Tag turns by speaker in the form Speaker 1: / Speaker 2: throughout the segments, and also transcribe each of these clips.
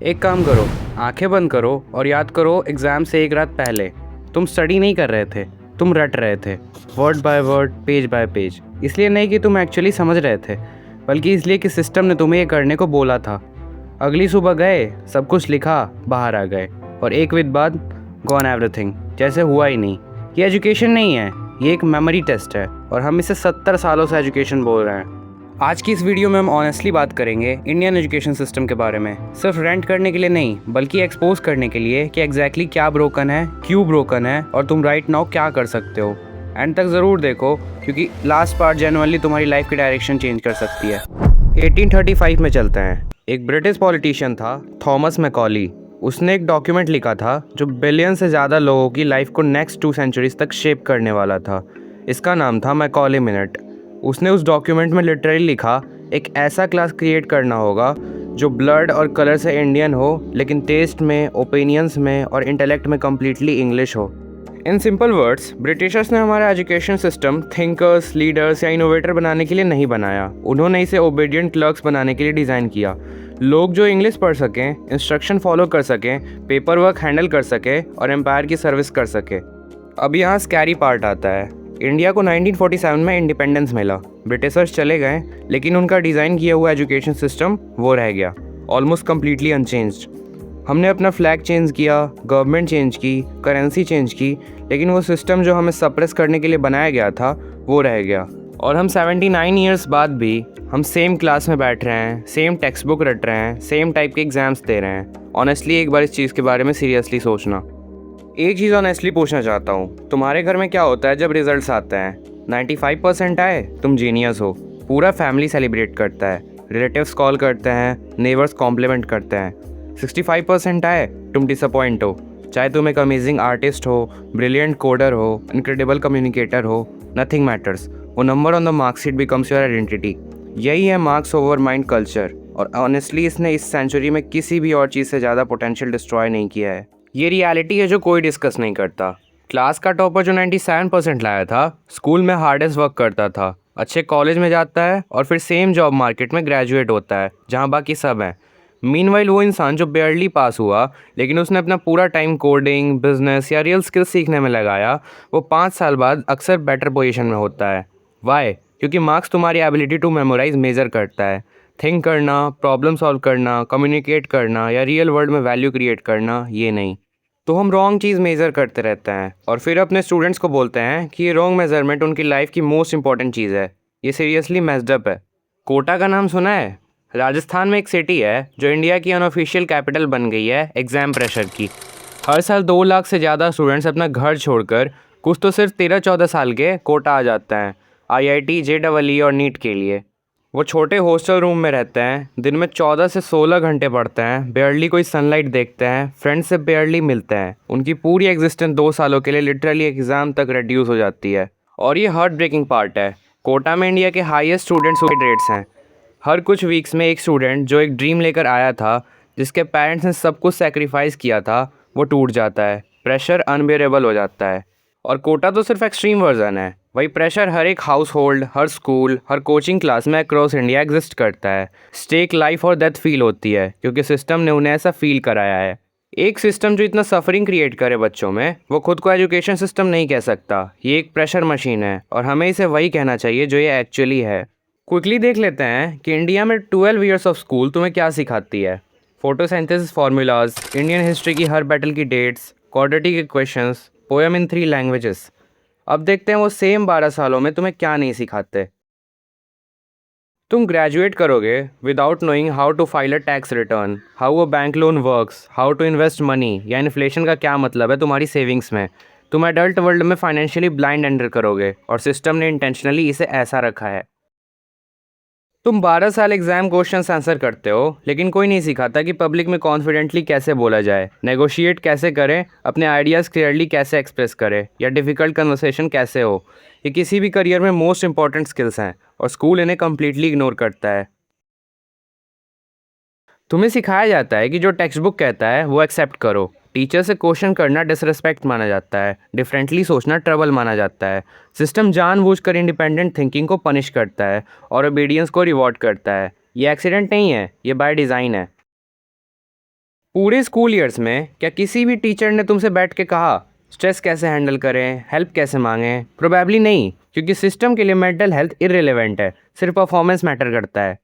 Speaker 1: एक काम करो, आंखें बंद करो और याद करो एग्ज़ाम से एक रात पहले तुम स्टडी नहीं कर रहे थे, तुम रट रहे थे, word by word, page bye page. इसलिए नहीं कि तुम एक्चुअली समझ रहे थे, बल्कि इसलिए कि सिस्टम ने तुम्हें ये करने को बोला था। अगली सुबह गए, सब कुछ लिखा, बाहर आ गए और एक वीक बाद गॉन एवरीथिंग, जैसे हुआ ही नहीं। ये एजुकेशन नहीं है, ये एक मेमोरी टेस्ट है और हम इसे 70 सालों से एजुकेशन बोल रहे हैं। आज की इस वीडियो में हम ऑनेस्टली बात करेंगे इंडियन एजुकेशन सिस्टम के बारे में, सिर्फ रेंट करने के लिए नहीं बल्कि एक्सपोज करने के लिए कि एग्जैक्टली क्या ब्रोकन है, क्यों ब्रोकन है और तुम राइट नाउ क्या कर सकते हो। एंड तक ज़रूर देखो क्योंकि लास्ट पार्ट जेन्युइनली तुम्हारी लाइफ की डायरेक्शन चेंज कर सकती है। 1835 में चलते हैं। एक ब्रिटिश पॉलिटिशियन था थॉमस मैकॉली। उसने एक डॉक्यूमेंट लिखा था जो बिलियन से ज़्यादा लोगों की लाइफ को नेक्स्ट 2 सेंचुरीज तक शेप करने वाला था। इसका नाम था मैकॉले मिनट। उसने उस डॉक्यूमेंट में लिटरली लिखा, एक ऐसा क्लास क्रिएट करना होगा जो ब्लड और कलर से इंडियन हो लेकिन टेस्ट में, ओपिनियंस में और इंटेलेक्ट में कम्प्लीटली इंग्लिश हो। इन सिंपल वर्ड्स, ब्रिटिशर्स ने हमारा एजुकेशन सिस्टम थिंकर्स, लीडर्स या इनोवेटर बनाने के लिए नहीं बनाया। उन्होंने इसे ओबीडियंट क्लर्क्स बनाने के लिए डिज़ाइन किया। लोग जो इंग्लिश पढ़ सकें, इंस्ट्रक्शन फॉलो कर सकें, पेपर वर्क हैंडल कर सकें और एम्पायर की सर्विस कर सकें। अब यहाँ स्कैरी पार्ट आता है। इंडिया को 1947 में इंडिपेंडेंस मिला। ब्रिटिशर्स चले गए लेकिन उनका डिज़ाइन किया हुआ एजुकेशन सिस्टम वो रह गया, ऑलमोस्ट कम्प्लीटली अनचेंज्ड। हमने अपना फ्लैग चेंज किया, गवर्नमेंट चेंज की, करेंसी चेंज की, लेकिन वो सिस्टम जो हमें सप्रेस करने के लिए बनाया गया था वो रह गया। और हम 79 ईयर्स बाद भी हम सेम क्लास में बैठ रहे हैं, सेम टेक्स्ट बुक रट रहे हैं, सेम टाइप के एग्जाम्स दे रहे हैं। ऑनेस्टली एक बार इस चीज़ के बारे में सीरियसली सोचना। एक चीज़ ऑनेस्टली पूछना चाहता हूँ, तुम्हारे घर में क्या होता है जब रिजल्ट्स आते हैं? 95% आए, तुम जीनियस हो। पूरा फैमिली सेलिब्रेट करता है, रिलेटिव्स कॉल करते हैं, नेबर्स कॉम्प्लीमेंट करते हैं। 65% आए, तुम डिसअपॉइंट हो। चाहे तुम एक अमेजिंग आर्टिस्ट हो, ब्रिलियंट कोडर हो, इनक्रेडिबल कम्युनिकेटर हो, नथिंग मैटर्स। वो number on the marksheet becomes your identity. यही है मार्क्स ओवर माइंड कल्चर। और ऑनेस्टली इसने इस सेंचुरी में किसी भी और चीज़ से ज़्यादा पोटेंशियल डिस्ट्रॉय नहीं किया है। ये रियलिटी है जो कोई डिस्कस नहीं करता। क्लास का टॉपर जो 97% लाया था, स्कूल में हार्डेस्ट वर्क करता था, अच्छे कॉलेज में जाता है और फिर सेम जॉब मार्केट में ग्रेजुएट होता है जहाँ बाकी सब हैं। मीनवाइल वो इंसान जो बेयरली पास हुआ लेकिन उसने अपना पूरा टाइम कोडिंग, बिजनेस या रियल स्किल्स सीखने में लगाया, वो 5 साल बाद अक्सर बेटर पोजीशन में होता है। वाई? क्योंकि मार्क्स तुम्हारी एबिलिटी टू मेमोराइज मेजर करता है। थिंक करना, प्रॉब्लम सॉल्व करना, कम्युनिकेट करना या रियल वर्ल्ड में वैल्यू क्रिएट करना, ये नहीं। तो हम रॉन्ग चीज़ मेज़र करते रहते हैं और फिर अपने स्टूडेंट्स को बोलते हैं कि ये रॉन्ग मेजरमेंट उनकी लाइफ की मोस्ट इंपॉर्टेंट चीज़ है। ये सीरियसली मेस्ड अप है। कोटा का नाम सुना है? राजस्थान में एक सिटी है जो इंडिया की अनऑफिशियल कैपिटल बन गई है एग्ज़ाम प्रेशर की। हर साल 2 लाख से ज़्यादा स्टूडेंट्स अपना घर छोड़कर, कुछ तो सिर्फ 13-14 साल के, कोटा आ जाते हैं IIT, JEE और नीट के लिए। वो छोटे हॉस्टल रूम में रहते हैं, दिन में 14 से 16 घंटे पढ़ते हैं, बेयरली कोई सनलाइट देखते हैं, फ्रेंड्स से बेयरली मिलते हैं। उनकी पूरी एग्जिस्टेंस 2 सालों के लिए लिटरली एग्ज़ाम तक रिड्यूस हो जाती है। और ये हार्ट ब्रेकिंग पार्ट है, कोटा में इंडिया के हाईएस्ट स्टूडेंट सुसाइड रेट्स हैं। हर कुछ वीक्स में एक स्टूडेंट जो एक ड्रीम लेकर आया था, जिसके पेरेंट्स ने सब कुछ सेक्रीफाइस किया था, वो टूट जाता है। प्रेशर अनबियरेबल हो जाता है। और कोटा तो सिर्फ एक्सट्रीम वर्जन है, वही प्रेशर हर एक हाउस होल्ड, हर स्कूल, हर कोचिंग क्लास में अक्रॉस इंडिया एग्जिस्ट करता है। स्टेक लाइफ और डेथ फील होती है क्योंकि सिस्टम ने उन्हें ऐसा फील कराया है। एक सिस्टम जो इतना सफरिंग क्रिएट करे बच्चों में, वो खुद को एजुकेशन सिस्टम नहीं कह सकता। ये एक प्रेशर मशीन है और हमें इसे वही कहना चाहिए जो ये एक्चुअली है। क्विकली देख लेते हैं कि इंडिया में 12 ईयर्स ऑफ स्कूल तुम्हें क्या सिखाती है। फोटोसिंथेसिस फार्मूलाज, इंडियन हिस्ट्री की हर बैटल की dates, quadratic equations, poem in 3 languages. अब देखते हैं वो सेम 12 सालों में तुम्हें क्या नहीं सिखाते। तुम ग्रेजुएट करोगे without knowing how to file a tax return, how a bank loan works, how to invest money या इन्फ्लेशन का क्या मतलब है तुम्हारी सेविंग्स में। तुम एडल्ट वर्ल्ड में फाइनेंशियली ब्लाइंड एंटर करोगे और सिस्टम ने इंटेंशनली इसे ऐसा रखा है। तुम 12 साल एग्जाम क्वेश्चंस आंसर करते हो लेकिन कोई नहीं सिखाता कि पब्लिक में कॉन्फिडेंटली कैसे बोला जाए, नेगोशिएट कैसे करें, अपने आइडियाज़ क्लियरली कैसे एक्सप्रेस करें या डिफ़िकल्ट कन्वर्सेशन कैसे हो। ये किसी भी करियर में मोस्ट इंपॉर्टेंट स्किल्स हैं और स्कूल इन्हें कम्प्लीटली इग्नोर करता है। तुम्हें सिखाया जाता है कि जो टेक्स्ट बुक कहता है वो एक्सेप्ट करो। टीचर से क्वेश्चन करना डिसरिस्पेक्ट माना जाता है, डिफरेंटली सोचना ट्रबल माना जाता है। सिस्टम जानबूझकर इंडिपेंडेंट थिंकिंग को पनिश करता है और ओबीडियंस को रिवॉर्ड करता है। ये एक्सीडेंट नहीं है, ये बाय डिज़ाइन है। पूरे स्कूल ईयर्स में क्या किसी भी टीचर ने तुमसे बैठ के कहा स्ट्रेस कैसे हैंडल करें, हेल्प कैसे मांगें? प्रोबेबली नहीं, क्योंकि सिस्टम के लिए मेंटल हेल्थ इररिलेवेंट है, सिर्फ परफॉर्मेंस मैटर करता है।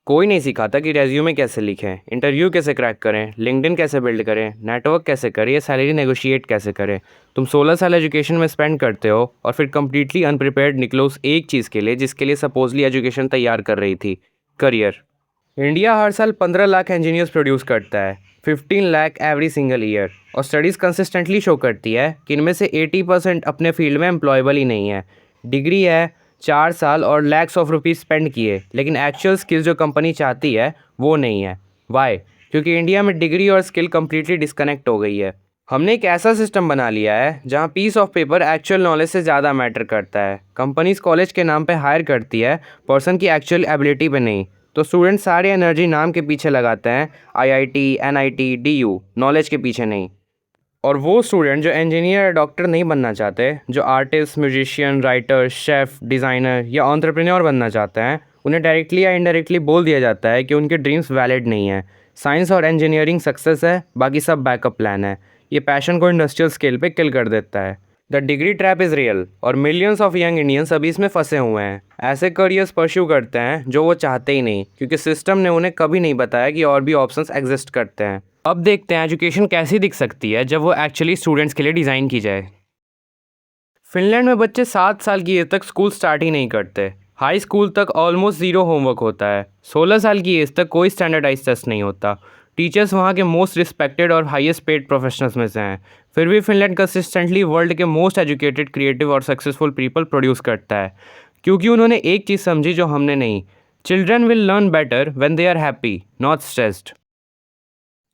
Speaker 1: कोई नहीं सिखाता कि रेज्यूमे कैसे लिखें, इंटरव्यू कैसे क्रैक करें, लिंक्डइन कैसे बिल्ड करें, नेटवर्क कैसे करें या सैलरी नेगोशिएट कैसे करें। तुम 16 साल एजुकेशन में स्पेंड करते हो और फिर कंप्लीटली अनप्रिपेयर्ड निकलो उस एक चीज़ के लिए जिसके लिए सपोजली एजुकेशन तैयार कर रही थी, करियर। इंडिया हर साल 15 लाख इंजीनियर्स प्रोड्यूस करता है, 15 लाख एवरी सिंगल ईयर, और स्टडीज़ कंसिस्टेंटली शो करती है कि इनमें से 80% अपने फील्ड में एम्प्लॉयबल ही नहीं है। डिग्री है, 4 साल और लैक्स ऑफ रुपीज़ स्पेंड किए, लेकिन एक्चुअल स्किल जो कंपनी चाहती है वो नहीं है। वाई? क्योंकि इंडिया में डिग्री और स्किल कम्प्लीटली डिस्कनेक्ट हो गई है। हमने एक ऐसा सिस्टम बना लिया है जहाँ piece of paper actual knowledge से ज़्यादा मैटर करता है। कंपनीज कॉलेज के नाम पे हायर करती है, पर्सन की एक्चुअल एबिलिटी पे नहीं। तो स्टूडेंट सारे एनर्जी नाम के पीछे लगाते हैं, आईआईटी, एनआईटी, डीयू, नॉलेज के पीछे नहीं। और वो स्टूडेंट जो इंजीनियर या डॉक्टर नहीं बनना चाहते, जो artist, musician, writer, chef, designer या एंटरप्रेन्योर बनना चाहते हैं, उन्हें डायरेक्टली या इनडायरेक्टली बोल दिया जाता है कि उनके ड्रीम्स वैलिड नहीं है। साइंस और इंजीनियरिंग सक्सेस है, बाकी सब बैकअप प्लान है। ये पैशन को इंडस्ट्रियल स्केल पे किल कर देता है। The degree trap is real और मिलियंस ऑफ यंग इंडियंस अभी इसमें फंसे हुए हैं। ऐसे करियर्स परस्यू करते हैं जो वो चाहते ही नहीं, क्योंकि सिस्टम ने उन्हें कभी नहीं बताया कि और भी ऑप्शंस एग्जिस्ट करते हैं। अब देखते हैं एजुकेशन कैसी दिख सकती है जब वो एक्चुअली स्टूडेंट्स के लिए डिज़ाइन की जाए। फिनलैंड में बच्चे 7 साल की एज तक स्कूल स्टार्ट ही नहीं करते। हाई स्कूल तक ऑलमोस्ट ज़ीरो होमवर्क होता है। 16 साल की एज तक कोई स्टैंडर्डाइज टेस्ट नहीं होता। टीचर्स वहाँ के मोस्ट रिस्पेक्टेड और हाईएस्ट पेड प्रोफेशनल्स में से हैं। फिर भी फिनलैंड कंसिस्टेंटली वर्ल्ड के मोस्ट एजुकेटेड, क्रिएटिव और सक्सेसफुल पीपल प्रोड्यूस करता है, क्योंकि उन्होंने एक चीज़ समझी जो हमने नहीं। Children will learn better when they are happy, not stressed.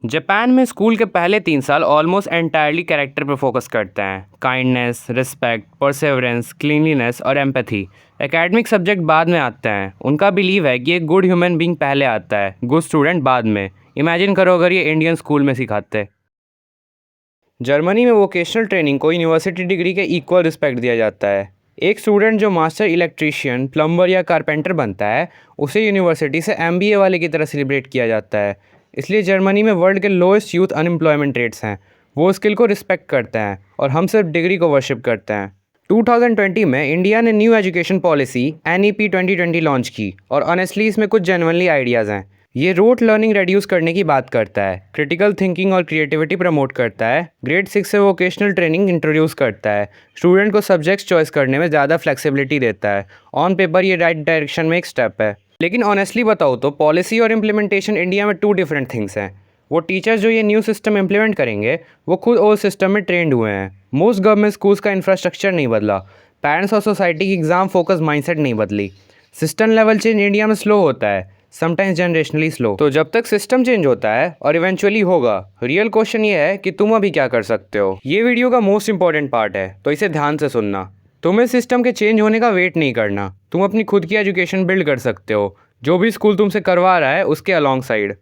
Speaker 1: Japan में स्कूल के पहले 3 साल ऑलमोस्ट एंटायरली कैरेक्टर पर फोकस करते हैं। काइंडनेस, रिस्पेक्ट, परसेवरेंस, क्लीनलीनेस और एम्पैथी। एकेडमिक सब्जेक्ट बाद में आते हैं। उनका बिलीव है कि एक गुड ह्यूमन बीइंग पहले आता है, गुड स्टूडेंट बाद में। इमेजिन करो अगर ये इंडियन स्कूल में सिखाते। जर्मनी में वोकेशनल ट्रेनिंग को यूनिवर्सिटी डिग्री के इक्वल रिस्पेक्ट दिया जाता है। एक स्टूडेंट जो मास्टर इलेक्ट्रीशियन, प्लम्बर या कारपेंटर बनता है, उसे यूनिवर्सिटी से एमबीए वाले की तरह सेलिब्रेट किया जाता है। इसलिए जर्मनी में वर्ल्ड के लोएस्ट यूथ अनएम्प्लॉयमेंट रेट्स हैं। वो स्किल को रिस्पेक्ट करते हैं और हम सिर्फ डिग्री को वर्शिप करते हैं। 2020 में इंडिया ने new education policy NEP 2020 launch की, और ऑनेस्टली इसमें कुछ जेन्युइनली आइडियाज़ हैं। ये रोट लर्निंग रिड्यूस करने की बात करता है, क्रिटिकल थिंकिंग और क्रिएटिविटी प्रमोट करता है, ग्रेड 6 से वोकेशनल ट्रेनिंग इंट्रोड्यूस करता है, स्टूडेंट को सब्जेक्ट्स चॉइस करने में ज़्यादा फ्लेक्सिबिलिटी देता है। ऑन पेपर ये राइट डायरेक्शन में एक स्टेप है, लेकिन ऑनेस्टली बताओ तो पॉलिसी और इम्प्लीमेंटेशन इंडिया में 2 डिफरेंट थिंग्स हैं। वो टीचर्स जो ये न्यू सिस्टम इम्प्लीमेंट करेंगे वो खुद ओल्ड सिस्टम में ट्रेंड हुए हैं। मोस्ट गवर्नमेंट स्कूल्स का इंफ्रास्ट्रक्चर नहीं बदला, पेरेंट्स और सोसाइटी की एग्ज़ाम फोकस माइंडसेट नहीं बदली। सिस्टम लेवल चेंज इंडिया में स्लो होता है, समटाइम्स जनरेशनली स्लो। तो जब तक सिस्टम चेंज होता है, और इवेंचुअली होगा, रियल क्वेश्चन ये है कि तुम अभी क्या कर सकते हो। ये वीडियो का मोस्ट इंपॉर्टेंट पार्ट है, तो इसे ध्यान से सुनना। तुम्हें सिस्टम के चेंज होने का वेट नहीं करना, तुम अपनी खुद की एजुकेशन बिल्ड कर सकते हो, जो भी स्कूल तुमसे करवा रहा है उसके along side.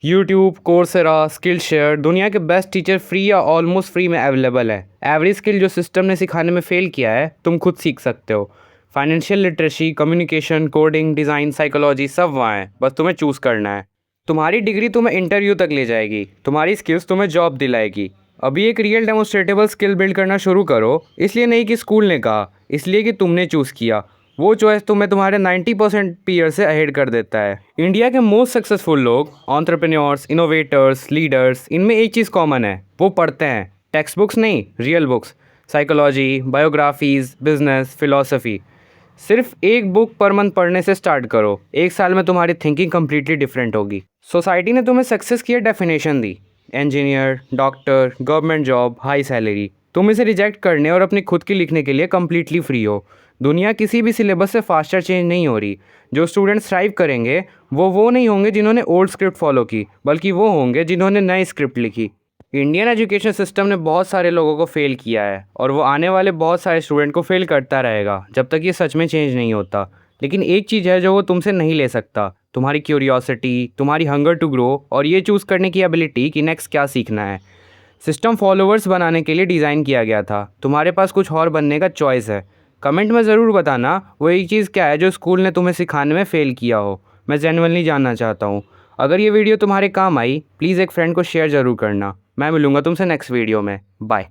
Speaker 1: YouTube, Coursera, skill share, दुनिया के बेस्ट टीचर फ्री या ऑलमोस्ट फ्री में अवेलेबल है। एवरी स्किल जो सिस्टम ने सिखाने में फेल किया है, तुम खुद सीख सकते हो। Financial literacy, communication, coding, design, psychology, सब वहाँ है, बस तुम्हें चूज़ करना है। तुम्हारी डिग्री तुम्हें इंटरव्यू तक ले जाएगी, तुम्हारी स्किल्स तुम्हें जॉब दिलाएगी। अभी एक रियल डेमोस्ट्रेटेबल स्किल बिल्ड करना शुरू करो, इसलिए नहीं कि स्कूल ने कहा, इसलिए कि तुमने चूज़ किया। वो चॉइस तुम्हें तुम्हारे 90% पीयर से अहेड कर देता है। इंडिया के मोस्ट सक्सेसफुल लोग, एंटरप्रेन्योर्स, इनोवेटर्स, लीडर्स, इनमें एक चीज़ कॉमन है, वो पढ़ते हैं। टेक्स्ट बुक्स नहीं, real books. Psychology, biographies, business, philosophy. सिर्फ एक बुक पर मंथ पढ़ने से स्टार्ट करो, 1 साल में तुम्हारी थिंकिंग कम्प्लीटली डिफरेंट होगी। सोसाइटी ने तुम्हें सक्सेस की डेफिनेशन दी, engineer, doctor, government job, high salary. तुम इसे रिजेक्ट करने और अपनी खुद की लिखने के लिए कम्प्लीटली फ्री हो। दुनिया किसी भी सिलेबस से फास्टर चेंज नहीं हो रही। जो स्टूडेंट्स थ्राइव करेंगे वो नहीं होंगे जिन्होंने ओल्ड स्क्रिप्ट फॉलो की, बल्कि वो होंगे जिन्होंने नई स्क्रिप्ट लिखी। इंडियन एजुकेशन सिस्टम ने बहुत सारे लोगों को फेल किया है, और वो आने वाले बहुत सारे स्टूडेंट को फेल करता रहेगा जब तक ये सच में चेंज नहीं होता। लेकिन एक चीज़ है जो वो तुमसे नहीं ले सकता, तुम्हारी क्यूरियोसिटी, तुम्हारी हंगर टू ग्रो, और ये चूज़ करने की एबिलिटी कि नेक्स्ट क्या सीखना है। सिस्टम फॉलोअर्स बनाने के लिए डिज़ाइन किया गया था, तुम्हारे पास कुछ और बनने का चॉइस है। कमेंट में ज़रूर बताना वो एक चीज़ क्या है जो स्कूल ने तुम्हें सिखाने में फ़ेल किया हो, मैं जेन्युइनली जानना चाहता हूँ। अगर ये वीडियो तुम्हारे काम आई, प्लीज़ एक फ्रेंड को शेयर ज़रूर करना। मैं मिलूँगा तुमसे नेक्स्ट वीडियो में। बाय।